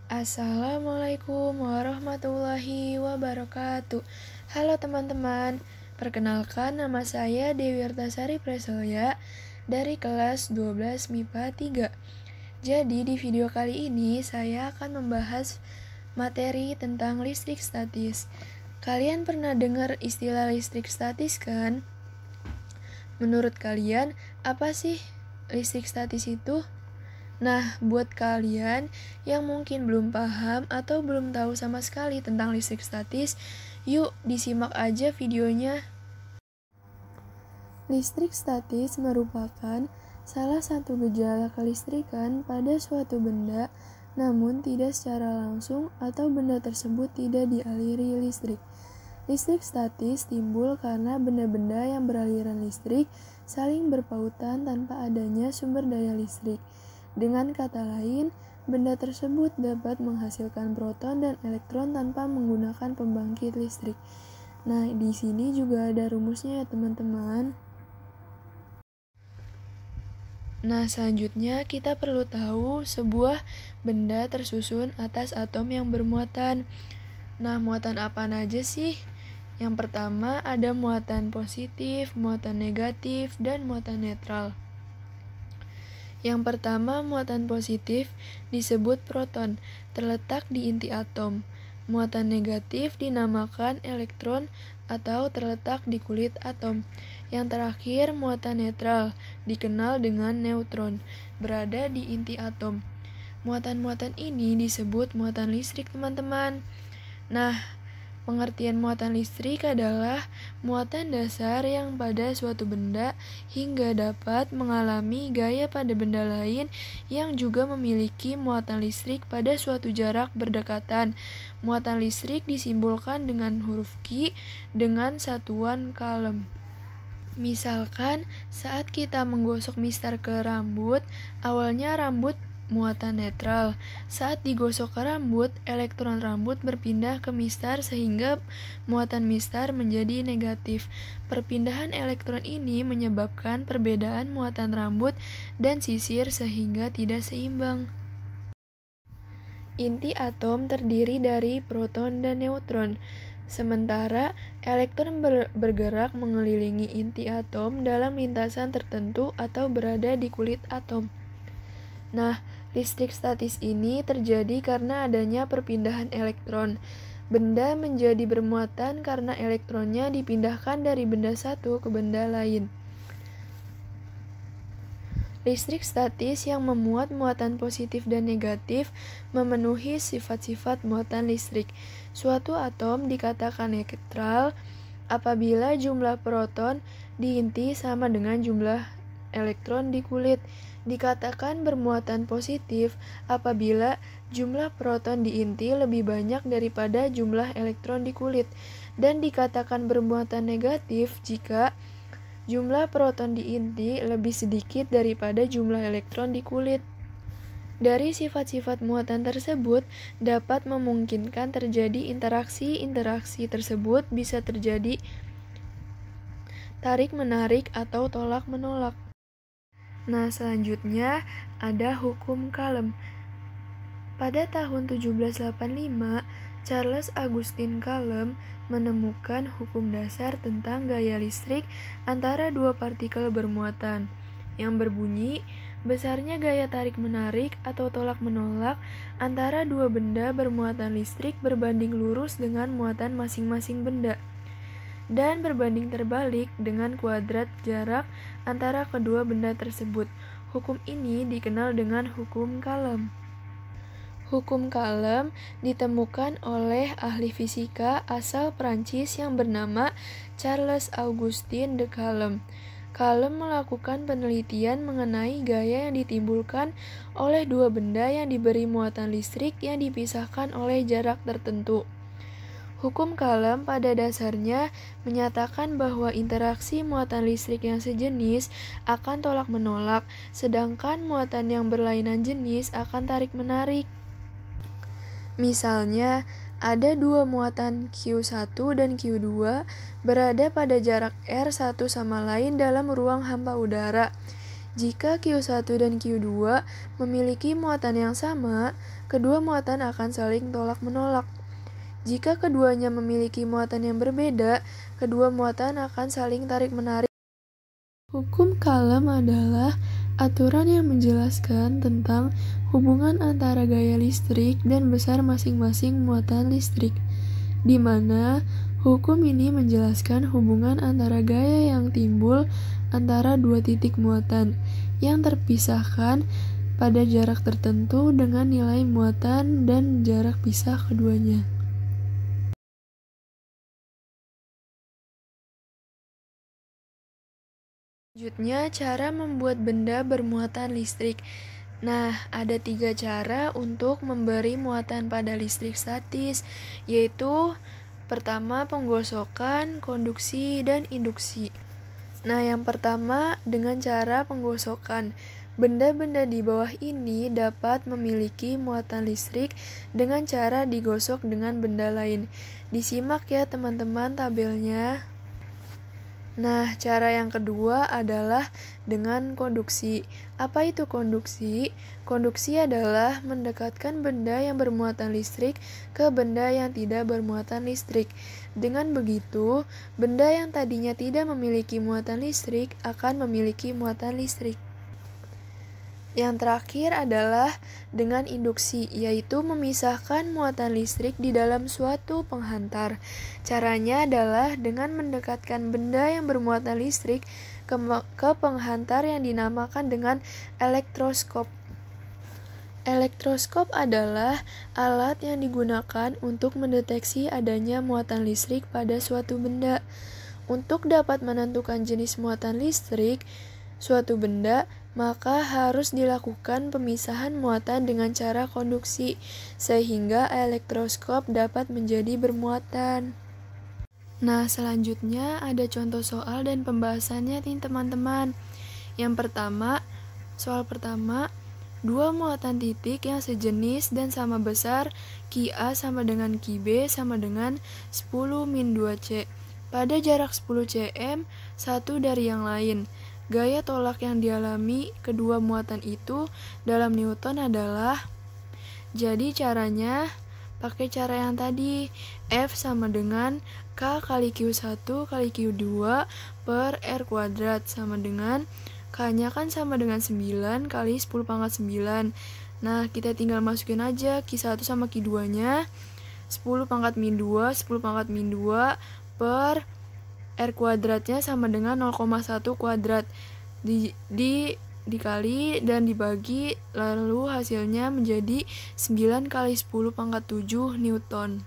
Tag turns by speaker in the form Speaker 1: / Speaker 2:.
Speaker 1: Assalamualaikum warahmatullahi wabarakatuh. Halo teman-teman, perkenalkan nama saya Dewi Artasari Preselya dari kelas 12 MIPA 3. Jadi di video kali ini saya akan membahas materi tentang listrik statis. Kalian pernah dengar istilah listrik statis kan? Menurut kalian, apa sih listrik statis itu? Nah, buat kalian yang mungkin belum paham atau belum tahu sama sekali tentang listrik statis, yuk disimak aja videonya. Listrik statis merupakan salah satu gejala kelistrikan pada suatu benda, namun tidak secara langsung atau benda tersebut tidak dialiri listrik. Listrik statis timbul karena benda-benda yang beraliran listrik saling berpautan tanpa adanya sumber daya listrik. Dengan kata lain, benda tersebut dapat menghasilkan proton dan elektron tanpa menggunakan pembangkit listrik. Nah, di sini juga ada rumusnya ya, teman-teman. Nah, selanjutnya kita perlu tahu sebuah benda tersusun atas atom yang bermuatan. Nah, muatan apa aja sih? Yang pertama ada muatan positif, muatan negatif, dan muatan netral. Yang pertama, muatan positif disebut proton, terletak di inti atom. Muatan negatif dinamakan elektron atau terletak di kulit atom. Yang terakhir, muatan netral, dikenal dengan neutron, berada di inti atom. Muatan-muatan ini disebut muatan listrik, teman-teman. Nah, pengertian muatan listrik adalah muatan dasar yang pada suatu benda hingga dapat mengalami gaya pada benda lain yang juga memiliki muatan listrik pada suatu jarak berdekatan. Muatan listrik disimbolkan dengan huruf Q dengan satuan Coulomb. Misalkan saat kita menggosok mistar ke rambut, awalnya rambut muatan netral. Saat digosok ke rambut, elektron rambut berpindah ke mistar sehingga muatan mistar menjadi negatif. Perpindahan elektron ini menyebabkan perbedaan muatan rambut dan sisir sehingga tidak seimbang. Inti atom terdiri dari proton dan neutron. Sementara elektron bergerak mengelilingi inti atom dalam lintasan tertentu atau berada di kulit atom. Nah, listrik statis ini terjadi karena adanya perpindahan elektron. Benda menjadi bermuatan karena elektronnya dipindahkan dari benda satu ke benda lain. Listrik statis yang memuat muatan positif dan negatif memenuhi sifat-sifat muatan listrik. Suatu atom dikatakan netral apabila jumlah proton di inti sama dengan jumlah elektron di kulit. Dikatakan bermuatan positif apabila jumlah proton di inti lebih banyak daripada jumlah elektron di kulit, dan dikatakan bermuatan negatif jika jumlah proton di inti lebih sedikit daripada jumlah elektron di kulit. Dari sifat-sifat muatan tersebut dapat memungkinkan terjadi interaksi tersebut bisa terjadi tarik-menarik atau tolak-menolak. Nah, selanjutnya ada hukum Coulomb. Pada tahun 1785, Charles Augustin Coulomb menemukan hukum dasar tentang gaya listrik antara dua partikel bermuatan, yang berbunyi, besarnya gaya tarik-menarik atau tolak-menolak antara dua benda bermuatan listrik berbanding lurus dengan muatan masing-masing benda, dan berbanding terbalik dengan kuadrat jarak antara kedua benda tersebut. Hukum ini dikenal dengan hukum Coulomb. Hukum Coulomb ditemukan oleh ahli fisika asal Prancis yang bernama Charles Augustin de Coulomb. Coulomb melakukan penelitian mengenai gaya yang ditimbulkan oleh dua benda yang diberi muatan listrik yang dipisahkan oleh jarak tertentu. Hukum Coulomb pada dasarnya menyatakan bahwa interaksi muatan listrik yang sejenis akan tolak-menolak, sedangkan muatan yang berlainan jenis akan tarik-menarik. Misalnya, ada dua muatan Q1 dan Q2 berada pada jarak R satu sama lain dalam ruang hampa udara. Jika Q1 dan Q2 memiliki muatan yang sama, kedua muatan akan saling tolak-menolak. Jika keduanya memiliki muatan yang berbeda, kedua muatan akan saling tarik-menarik. Hukum Coulomb adalah aturan yang menjelaskan tentang hubungan antara gaya listrik dan besar masing-masing muatan listrik, di mana hukum ini menjelaskan hubungan antara gaya yang timbul antara dua titik muatan yang terpisahkan pada jarak tertentu dengan nilai muatan dan jarak pisah keduanya. Selanjutnya, cara membuat benda bermuatan listrik. Nah, ada 3 cara untuk memberi muatan pada listrik statis, yaitu pertama penggosokan, konduksi, dan induksi. Nah, yang pertama dengan cara penggosokan. Benda-benda di bawah ini dapat memiliki muatan listrik dengan cara digosok dengan benda lain. Disimak ya teman-teman tabelnya. Nah, cara yang kedua adalah dengan konduksi. Apa itu konduksi? Konduksi adalah mendekatkan benda yang bermuatan listrik ke benda yang tidak bermuatan listrik. Dengan begitu, benda yang tadinya tidak memiliki muatan listrik akan memiliki muatan listrik. Yang terakhir adalah dengan induksi, yaitu memisahkan muatan listrik di dalam suatu penghantar. Caranya adalah dengan mendekatkan benda yang bermuatan listrik ke penghantar yang dinamakan dengan elektroskop. Elektroskop adalah alat yang digunakan untuk mendeteksi adanya muatan listrik pada suatu benda. Untuk dapat menentukan jenis muatan listrik suatu benda, maka harus dilakukan pemisahan muatan dengan cara konduksi, sehingga elektroskop dapat menjadi bermuatan. Nah, selanjutnya ada contoh soal dan pembahasannya nih teman-teman. Yang pertama, soal pertama, dua muatan titik yang sejenis dan sama besar, Ki A sama dengan Ki B sama dengan 10-2C. Pada jarak 10 cm, satu dari yang lain. Gaya tolak yang dialami kedua muatan itu dalam Newton adalah, jadi caranya pakai cara yang tadi, F sama dengan K kali Q1 kali Q2 per R kuadrat sama dengan K-nya kan sama dengan 9 kali 10 pangkat 9. Nah, kita tinggal masukin aja Q1 sama Q2 nya 10 pangkat min 2 10 pangkat min 2 per R kuadratnya sama dengan 0,1 kuadrat dikali dan dibagi, lalu hasilnya menjadi 9 kali 10 pangkat 7 Newton.